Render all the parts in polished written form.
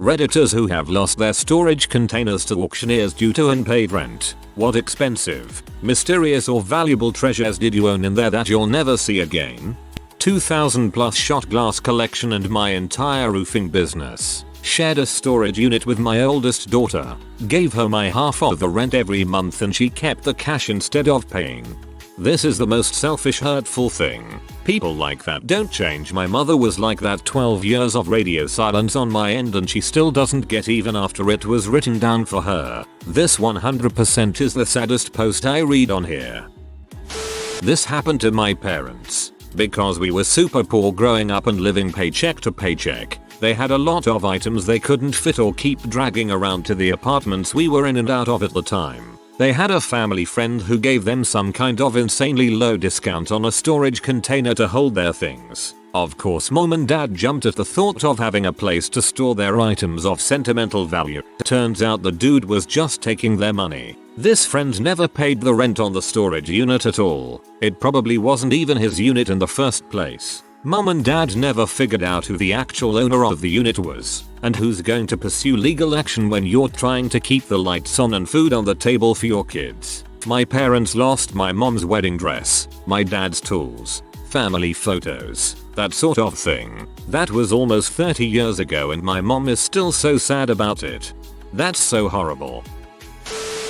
Redditors who have lost their storage containers to auctioneers due to unpaid rent. What expensive, mysterious or valuable treasures did you own in there that you'll never see again? 2,000 plus shot glass collection and my entire roofing business. Shared a storage unit with my oldest daughter. Gave her my half of the rent every month and she kept the cash instead of paying. This is the most selfish, hurtful thing. People like that don't change. My mother was like that. 12 years of radio silence on my end and she still doesn't get even after it was written down for her. This 100% is the saddest post I read on here. This happened to my parents. Because we were super poor growing up and living paycheck to paycheck, they had a lot of items they couldn't fit or keep dragging around to the apartments we were in and out of at the time. They had a family friend who gave them some kind of insanely low discount on a storage container to hold their things. Of course, mom and dad jumped at the thought of having a place to store their items of sentimental value. Turns out the dude was just taking their money. This friend never paid the rent on the storage unit at all. It probably wasn't even his unit in the first place. Mom and dad never figured out who the actual owner of the unit was, and who's going to pursue legal action when you're trying to keep the lights on and food on the table for your kids. My parents lost my mom's wedding dress, my dad's tools, family photos, that sort of thing. That was almost 30 years ago and my mom is still so sad about it. That's so horrible.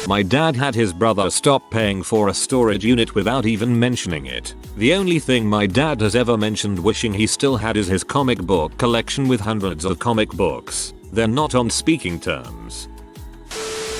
My dad had his brother stop paying for a storage unit without even mentioning it. The only thing my dad has ever mentioned wishing he still had is his comic book collection with hundreds of comic books. They're not on speaking terms.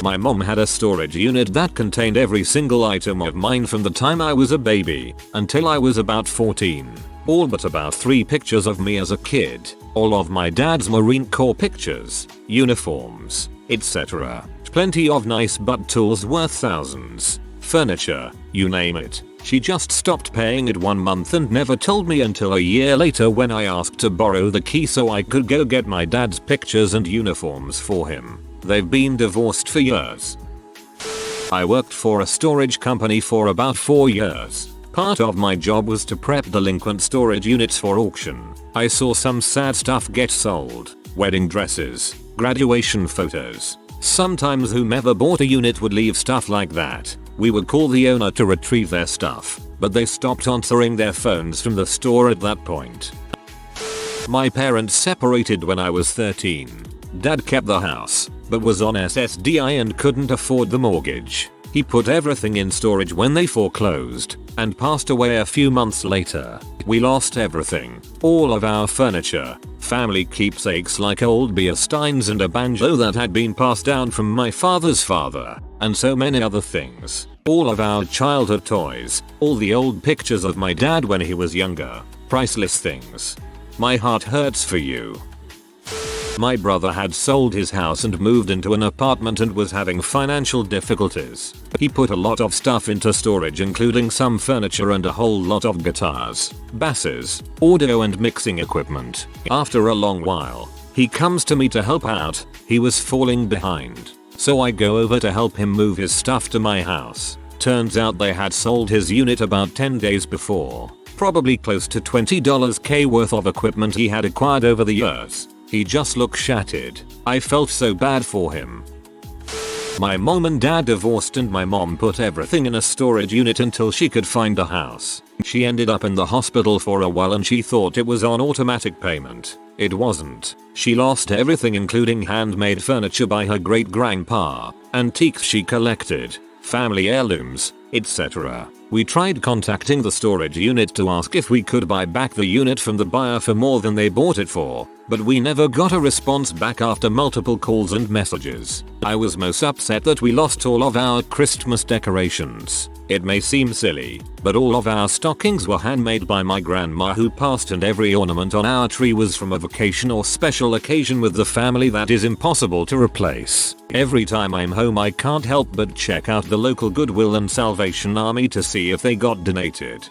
My mom had a storage unit that contained every single item of mine from the time I was a baby until I was about 14. All but about 3 pictures of me as a kid. All of my dad's Marine Corps pictures, uniforms, etc. Plenty of nice butt tools worth thousands. Furniture, you name it. She just stopped paying it 1 month and never told me until a year later when I asked to borrow the key so I could go get my dad's pictures and uniforms for him. They've been divorced for years. I worked for a storage company for about 4 years. Part of my job was to prep delinquent storage units for auction. I saw some sad stuff get sold. Wedding dresses, graduation photos. Sometimes whomever bought a unit would leave stuff like that. We would call the owner to retrieve their stuff, but they stopped answering their phones from the store at that point. My parents separated when I was 13. Dad kept the house, but was on SSDI and couldn't afford the mortgage. He put everything in storage when they foreclosed and passed away a few months later. We lost everything. All of our furniture, family keepsakes like old beer steins and a banjo that had been passed down from my father's father, and so many other things. All of our childhood toys, all the old pictures of my dad when he was younger. Priceless things. My heart hurts for you. My brother had sold his house and moved into an apartment and was having financial difficulties. He put a lot of stuff into storage including some furniture and a whole lot of guitars, basses, audio and mixing equipment. After a long while, he comes to me to help out. He was falling behind. So I go over to help him move his stuff to my house. Turns out they had sold his unit about 10 days before. Probably close to $20K worth of equipment he had acquired over the years. He just looked shattered. I felt so bad for him. My mom and dad divorced and my mom put everything in a storage unit until she could find a house. She ended up in the hospital for a while and she thought it was on automatic payment. It wasn't. She lost everything including handmade furniture by her great grandpa, antiques she collected, family heirlooms, etc. We tried contacting the storage unit to ask if we could buy back the unit from the buyer for more than they bought it for, but we never got a response back after multiple calls and messages. I was most upset that we lost all of our Christmas decorations. It may seem silly, but all of our stockings were handmade by my grandma who passed and every ornament on our tree was from a vacation or special occasion with the family that is impossible to replace. Every time I'm home I can't help but check out the local Goodwill and Salvation Army to see if they got donated.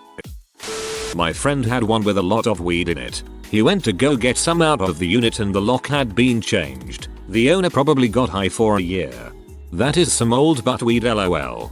My friend had one with a lot of weed in it. He went to go get some out of the unit and the lock had been changed. The owner probably got high for a year. That is some old butt weed, lol.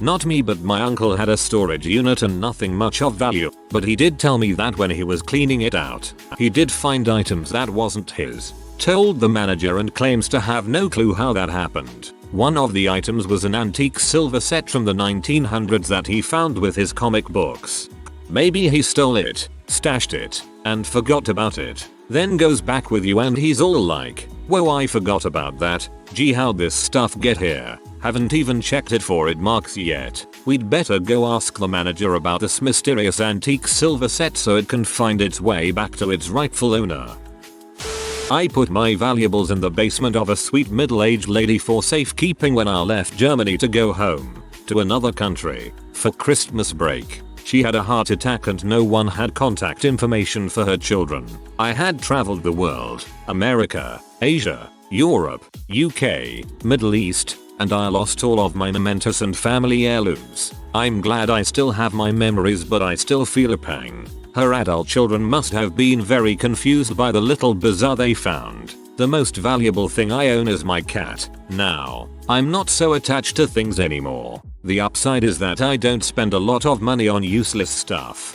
Not me, but my uncle had a storage unit and nothing much of value, but he did tell me that when he was cleaning it out, he did find items that wasn't his. told the manager and claims to have no clue how that happened. One of the items was an antique silver set from the 1900s that he found with his comic books. Maybe he stole it, stashed it, and forgot about it. Then goes back with you and he's all like, "Whoa, I forgot about that. Gee, how'd this stuff get here? Haven't even checked it for it marks yet. We'd better go ask the manager about this mysterious antique silver set so it can find its way back to its rightful owner." I put my valuables in the basement of a sweet middle-aged lady for safekeeping when I left Germany to go home to another country for Christmas break. She had a heart attack and no one had contact information for her children. I had traveled the world, America, Asia, Europe, UK, Middle East, and I lost all of my mementos and family heirlooms. I'm glad I still have my memories, but I still feel a pang. Her adult children must have been very confused by the little bazaar they found. The most valuable thing I own is my cat. Now, I'm not so attached to things anymore. The upside is that I don't spend a lot of money on useless stuff.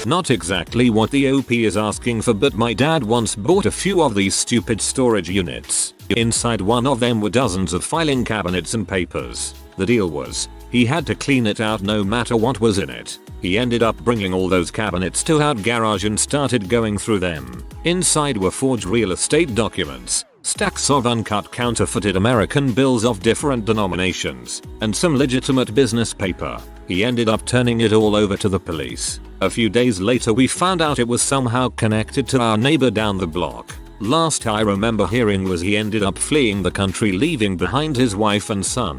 Not exactly what the OP is asking for, but my dad once bought a few of these stupid storage units. Inside one of them were dozens of filing cabinets and papers. The deal was, he had to clean it out no matter what was in it. He ended up bringing all those cabinets to our garage and started going through them. Inside were forged real estate documents, stacks of uncut counterfeited American bills of different denominations, and some legitimate business paper. He ended up turning it all over to the police. A few days later we found out it was somehow connected to our neighbor down the block. Last I remember hearing was he ended up fleeing the country, leaving behind his wife and son.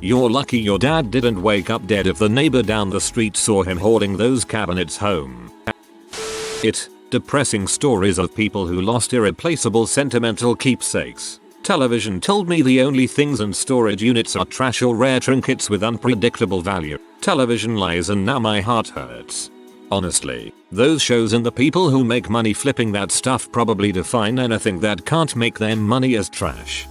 You're lucky your dad didn't wake up dead if the neighbor down the street saw him hauling those cabinets home. Depressing stories of people who lost irreplaceable sentimental keepsakes. Television told me the only things in storage units are trash or rare trinkets with unpredictable value. Television lies and now my heart hurts. Honestly, those shows and the people who make money flipping that stuff probably define anything that can't make them money as trash.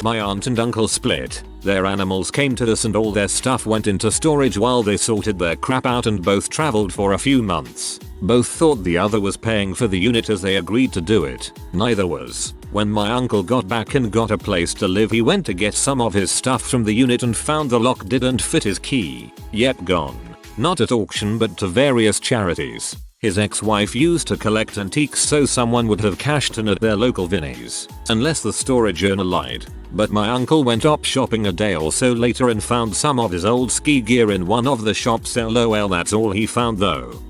My aunt and uncle split. Their animals came to us and all their stuff went into storage while they sorted their crap out, and both traveled for a few months. Both thought the other was paying for the unit as they agreed to do it. Neither was. When my uncle got back and got a place to live, he went to get some of his stuff from the unit and found the lock didn't fit his key. Yet gone. Not at auction but to various charities. His ex-wife used to collect antiques, so someone would have cashed in at their local Vinnie's. Unless the storage owner lied. But my uncle went op shopping a day or so later and found some of his old ski gear in one of the shops. LOL, that's all he found though.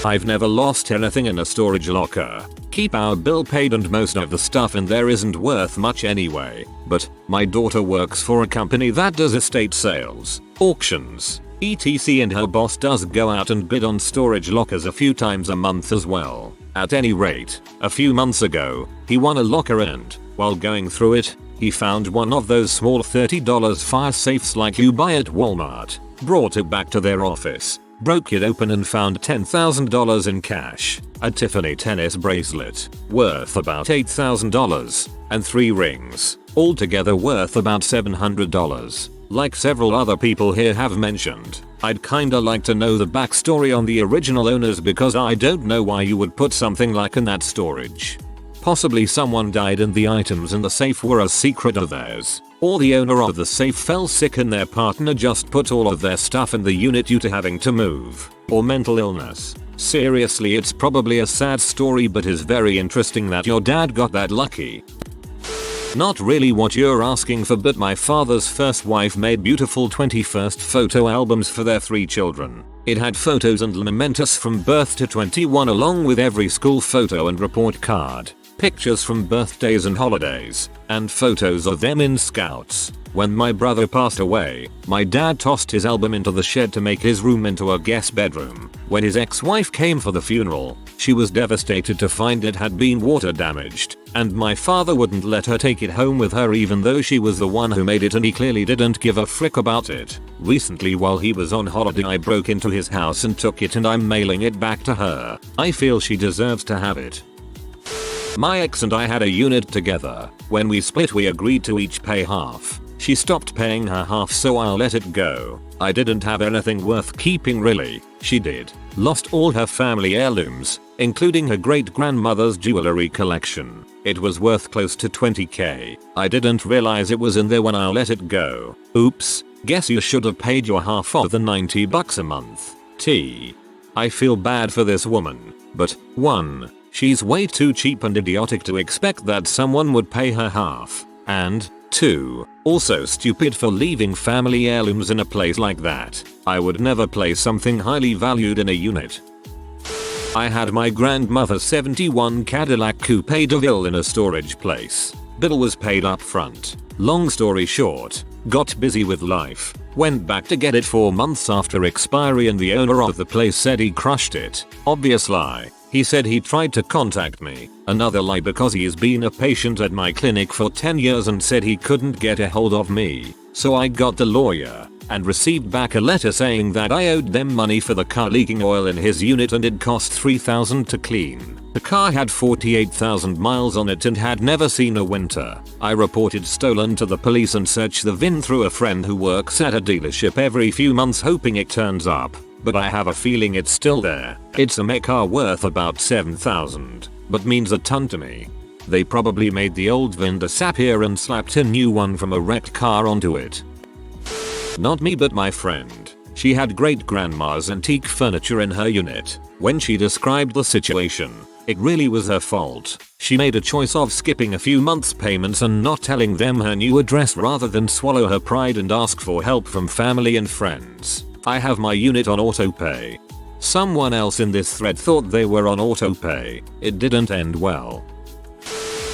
I've never lost anything in a storage locker. Keep our bill paid and most of the stuff in there isn't worth much anyway. But my daughter works for a company that does estate sales, auctions, etc, and her boss does go out and bid on storage lockers a few times a month as well. At any rate, a few months ago, he won a locker and, while going through it, he found one of those small $30 fire safes like you buy at Walmart, brought it back to their office, broke it open and found $10,000 in cash, a Tiffany tennis bracelet, worth about $8,000, and 3 rings, altogether worth about $700. Like several other people here have mentioned, I'd kinda like to know the backstory on the original owners, because I don't know why you would put something like in that storage. Possibly someone died and the items in the safe were a secret of theirs. Or the owner of the safe fell sick and their partner just put all of their stuff in the unit due to having to move. Or mental illness. Seriously, it's probably a sad story but is very interesting that your dad got that lucky. Not really what you're asking for, but my father's first wife made beautiful 21st photo albums for their 3 children. It had photos and mementos from birth to 21 along with every school photo and report card, pictures from birthdays and holidays, and photos of them in scouts. When my brother passed away, my dad tossed his album into the shed to make his room into a guest bedroom. When his ex-wife came for the funeral, she was devastated to find it had been water damaged, and my father wouldn't let her take it home with her even though she was the one who made it, and he clearly didn't give a frick about it. Recently, while he was on holiday, I broke into his house and took it, and I'm mailing it back to her. I feel she deserves to have it. My ex and I had a unit together. When we split, we agreed to each pay half. She stopped paying her half, so I let it go. I didn't have anything worth keeping really. She did. Lost all her family heirlooms, including her great-grandmother's jewelry collection. It was worth close to 20k. I didn't realize it was in there when I let it go. Oops, guess you should have paid your half of the $90 a month. I feel bad for this woman, but 1. She's way too cheap and idiotic to expect that someone would pay her half, and 2. Also stupid for leaving family heirlooms in a place like that. I would never place something highly valued in a unit. I had my grandmother's 71 Cadillac Coupe de Ville in a storage place. Bill was paid up front. Long story short, got busy with life, went back to get it 4 months after expiry and the owner of the place said he crushed it. Obvious lie. He said he tried to contact me. Another lie because he's been a patient at my clinic for 10 years and said he couldn't get a hold of me. So I got the lawyer and received back a letter saying that I owed them money for the car leaking oil in his unit and it cost $3,000 to clean. The car had 48,000 miles on it and had never seen a winter. I reported stolen to the police and searched the VIN through a friend who works at a dealership every few months hoping it turns up. But I have a feeling it's still there. It's a mech car worth about $7,000, but means a ton to me. They probably made the old VIN disappear and slapped a new one from a wrecked car onto it. Not me but my friend. She had great-grandma's antique furniture in her unit. When she described the situation, it really was her fault. She made a choice of skipping a few months' payments and not telling them her new address rather than swallow her pride and ask for help from family and friends. I have my unit on autopay. Someone else in this thread thought they were on autopay. It didn't end well.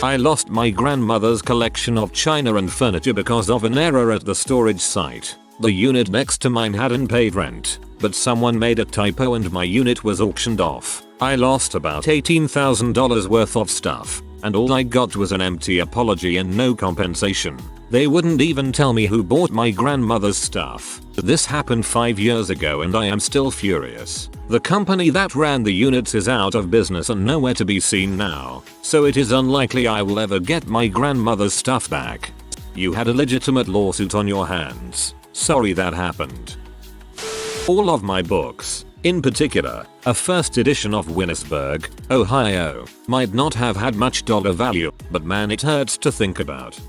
I lost my grandmother's collection of china and furniture because of an error at the storage site. The unit next to mine had unpaid rent, but someone made a typo and my unit was auctioned off. I lost about $18,000 worth of stuff, and all I got was an empty apology and no compensation. They wouldn't even tell me who bought my grandmother's stuff. This happened 5 years ago and I am still furious. The company that ran the units is out of business and nowhere to be seen now, so it is unlikely I will ever get my grandmother's stuff back. You had a legitimate lawsuit on your hands. Sorry that happened. All of my books, in particular, a first edition of Winnisburg, Ohio, might not have had much dollar value, but man it hurts to think about.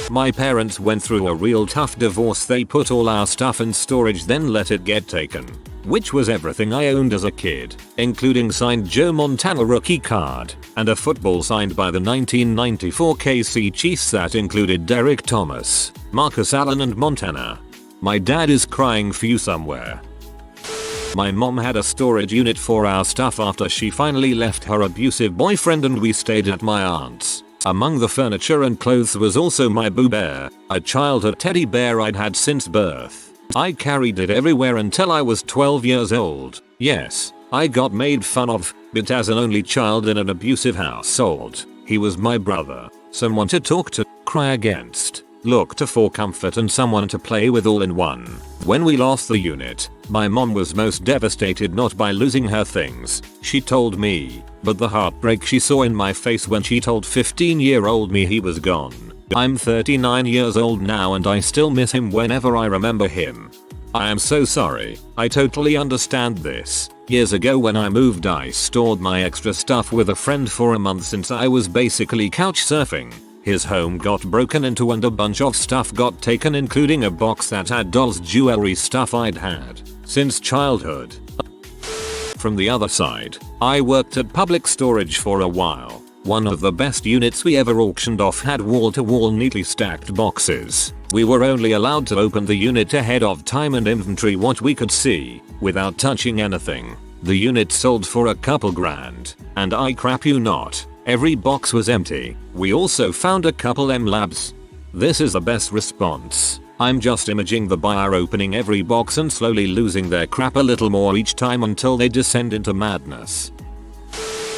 My parents went through a real tough divorce. They put all our stuff in storage then let it get taken, which was everything I owned as a kid, including signed Joe Montana rookie card and a football signed by the 1994 KC Chiefs that included Derek Thomas, Marcus Allen and Montana. My dad is crying for you somewhere. My mom had a storage unit for our stuff after she finally left her abusive boyfriend and we stayed at my aunt's. Among the furniture and clothes was also my Boo Bear, a childhood teddy bear I'd had since birth. I carried it everywhere until I was 12 years old. Yes, I got made fun of, but as an only child in an abusive household, he was my brother, someone to talk to, cry against, look to for comfort and someone to play with all in one. When we lost the unit, my mom was most devastated not by losing her things, she told me, but the heartbreak she saw in my face when she told 15-year-old me he was gone. I'm 39 years old now and I still miss him whenever I remember him. I am so sorry, I totally understand this. Years ago when I moved I stored my extra stuff with a friend for a month since I was basically couch surfing. His home got broken into and a bunch of stuff got taken including a box that had dolls jewelry stuff I'd had since childhood. From the other side, I worked at public storage for a while. One of the best units we ever auctioned off had wall-to-wall neatly stacked boxes. We were only allowed to open the unit ahead of time and inventory what we could see, without touching anything. The unit sold for a couple grand, and I crap you not, every box was empty. We also found a couple M-Labs. This is the best response. I'm just imaging the buyer opening every box and slowly losing their crap a little more each time until they descend into madness.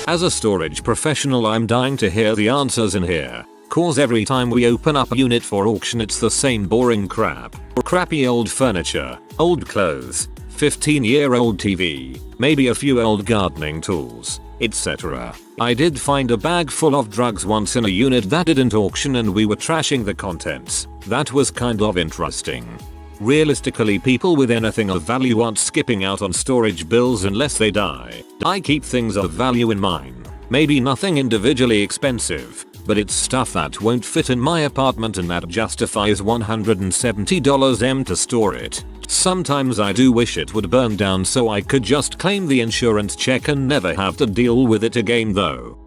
As a storage professional I'm dying to hear the answers in here, cause every time we open up a unit for auction it's the same boring crap. Crappy old furniture, old clothes, 15-year-old TV, maybe a few old gardening tools, etc. I did find a bag full of drugs once in a unit that didn't auction and we were trashing the contents. That was kind of interesting. Realistically, people with anything of value aren't skipping out on storage bills unless they die. I keep things of value in mine. Maybe nothing individually expensive, but it's stuff that won't fit in my apartment and that justifies $170 to store it. Sometimes I do wish it would burn down so I could just claim the insurance check and never have to deal with it again though.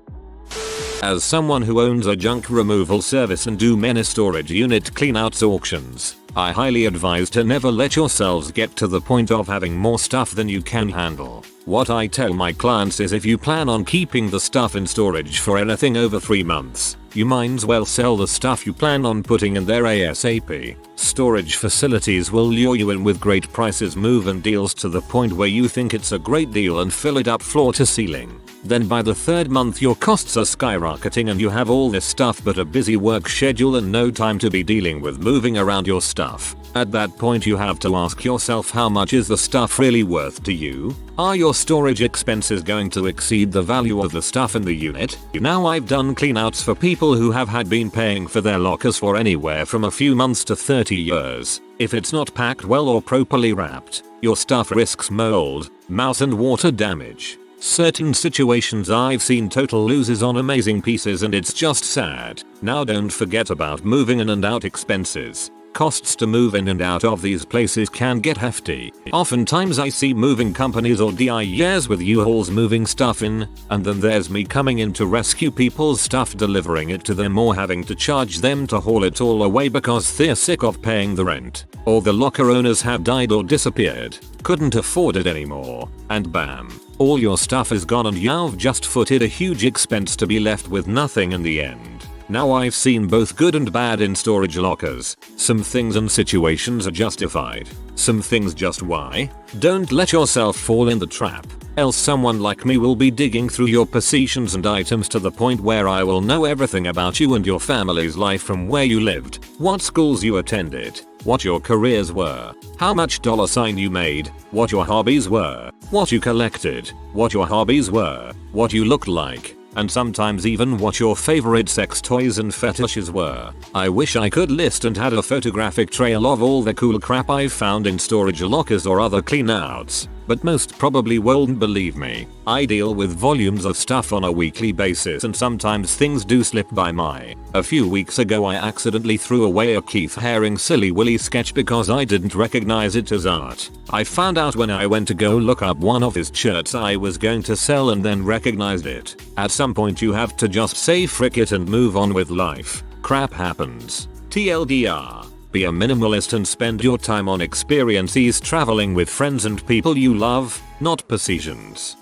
As someone who owns a junk removal service and do many storage unit cleanouts auctions, I highly advise to never let yourselves get to the point of having more stuff than you can handle. What I tell my clients is if you plan on keeping the stuff in storage for anything over 3 months, you might as well sell the stuff you plan on putting in there ASAP. Storage facilities will lure you in with great prices, move-in deals to the point where you think it's a great deal and fill it up floor to ceiling. Then by the 3rd month your costs are skyrocketing and you have all this stuff but a busy work schedule and no time to be dealing with moving around your stuff. At that point you have to ask yourself, how much is the stuff really worth to you? Are your storage expenses going to exceed the value of the stuff in the unit? Now I've done cleanouts for people who have had been paying for their lockers for anywhere from a few months to 30 years. If it's not packed well or properly wrapped, your stuff risks mold, mouse and water damage. Certain situations I've seen total losses on amazing pieces and it's just sad. Now don't forget about moving in and out expenses. Costs to move in and out of these places can get hefty. Oftentimes I see moving companies or DIYers with U-Hauls moving stuff in, and then there's me coming in to rescue people's stuff, delivering it to them or having to charge them to haul it all away because they're sick of paying the rent, or the locker owners have died or disappeared, couldn't afford it anymore, and bam, all your stuff is gone and you've just footed a huge expense to be left with nothing in the end. Now I've seen both good and bad in storage lockers. Some things and situations are justified. Some things just why. Don't let yourself fall in the trap, else someone like me will be digging through your possessions and items to the point where I will know everything about you and your family's life, from where you lived, what schools you attended, what your careers were, how much $ you made, what your hobbies were, what you collected, what your hobbies were, what you looked like, and sometimes even what your favorite sex toys and fetishes were. I wish I could list and had a photographic trail of all the cool crap I've found in storage lockers or other cleanouts, but most probably won't believe me. I deal with volumes of stuff on a weekly basis and sometimes things do slip by my. A few weeks ago I accidentally threw away a Keith Haring Silly Willy sketch because I didn't recognize it as art. I found out when I went to go look up one of his shirts I was going to sell and then recognized it. At some point you have to just say frick it and move on with life. Crap happens. TLDR. Be a minimalist and spend your time on experiences, traveling with friends and people you love, not possessions.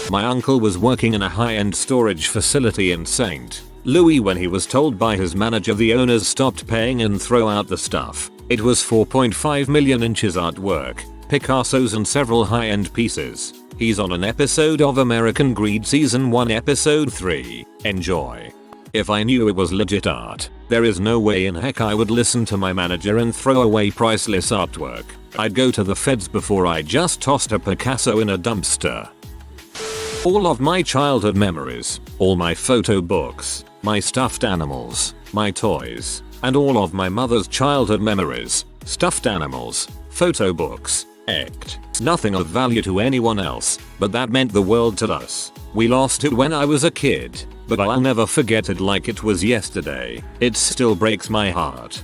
My uncle was working in a high-end storage facility in St. Louis when he was told by his manager the owners stopped paying and throw out the stuff. It was 4.5 million inches artwork, Picassos and several high-end pieces. He's on an episode of American Greed Season 1 Episode 3. Enjoy. If I knew it was legit art, there is no way in heck I would listen to my manager and throw away priceless artwork. I'd go to the feds before I just tossed a Picasso in a dumpster. All of my childhood memories, all my photo books, my stuffed animals, my toys, and all of my mother's childhood memories, stuffed animals, photo books, nothing of value to anyone else, but that meant the world to us. We lost it when I was a kid, but I'll never forget it like it was yesterday. It still breaks my heart.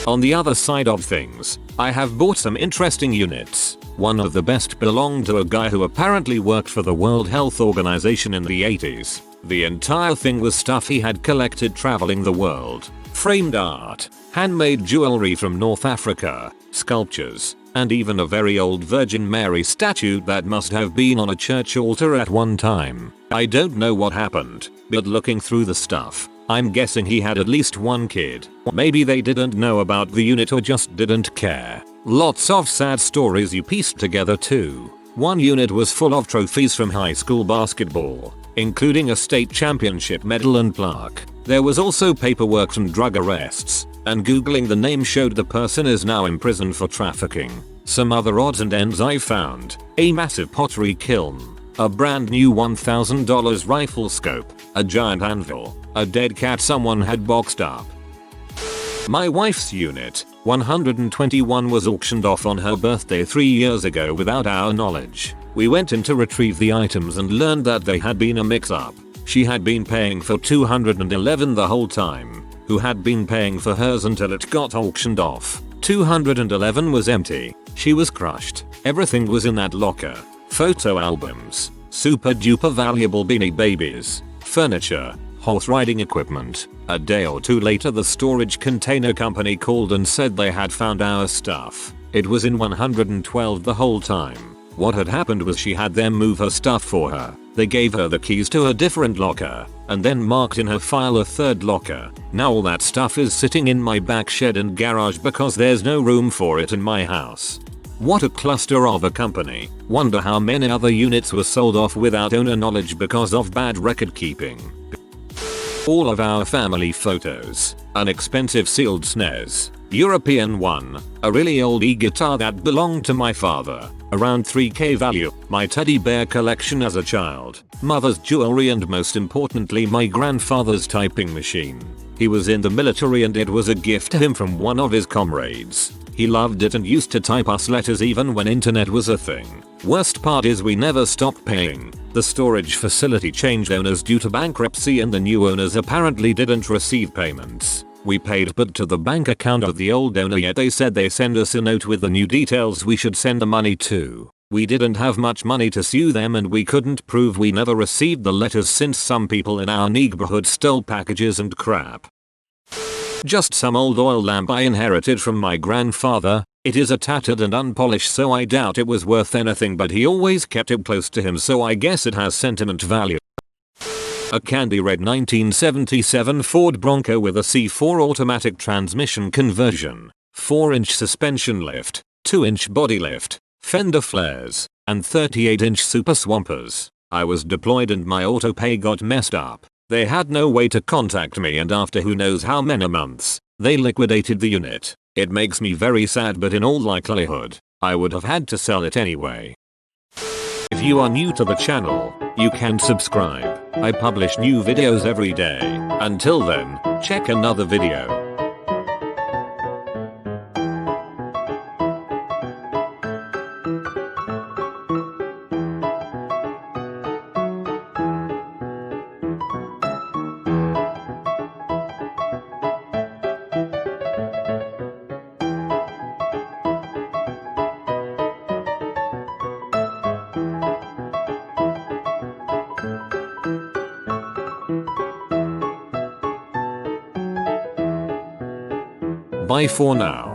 On the other side of things, I have bought some interesting units. One of the best belonged to a guy who apparently worked for the World Health Organization in the 80s. The entire thing was stuff he had collected traveling the world. Framed art, handmade jewelry from North Africa, sculptures, and even a very old Virgin Mary statue that must have been on a church altar at one time. I don't know what happened, but looking through the stuff, I'm guessing he had at least one kid. Maybe they didn't know about the unit or just didn't care. Lots of sad stories you pieced together too. One unit was full of trophies from high school basketball, including a state championship medal and plaque. There was also paperwork from drug arrests, and googling the name showed the person is now in prison for trafficking. Some other odds and ends I found: a massive pottery kiln, a brand new $1,000 rifle scope, a giant anvil, a dead cat someone had boxed up. My wife's unit, 121 was auctioned off on her birthday 3 years ago without our knowledge. We went in to retrieve the items and learned that they had been a mix-up. She had been paying for 211 the whole time. Who had been paying for hers until it got auctioned off. 211 was empty. She was crushed. Everything was in that locker. Photo albums, super duper valuable Beanie Babies, furniture, horse riding equipment. A day or two later the storage container company called and said they had found our stuff. It was in 112 the whole time. What had happened was she had them move her stuff for her. They gave her the keys to a different locker and then marked in her file a third locker. Now all that stuff is sitting in my back shed and garage because there's no room for it in my house. What a cluster of a company. Wonder how many other units were sold off without owner knowledge because of bad record keeping. All of our family photos. An expensive sealed SNES. European one. A really old e-guitar that belonged to my father. Around 3k value. My teddy bear collection as a child. Mother's jewelry and most importantly my grandfather's typing machine. He was in the military and it was a gift to him from one of his comrades. He loved it and used to type us letters even when internet was a thing. Worst part is we never stopped paying. The storage facility changed owners due to bankruptcy and the new owners apparently didn't receive payments. We paid but to the bank account of the old owner, yet they said they send us a note with the new details we should send the money to. We didn't have much money to sue them and we couldn't prove we never received the letters since some people in our neighborhood stole packages and crap. Just some old oil lamp I inherited from my grandfather. It is a tattered and unpolished so I doubt it was worth anything, but he always kept it close to him so I guess it has sentiment value. A candy red 1977 Ford Bronco with a C4 automatic transmission conversion, 4-inch suspension lift, 2-inch body lift, fender flares, and 38-inch super swampers. I was deployed and my auto pay got messed up. They had no way to contact me and after who knows how many months, they liquidated the unit. It makes me very sad, but in all likelihood, I would have had to sell it anyway. If you are new to the channel, you can subscribe. I publish new videos every day. Until then, check another video. Bye for now.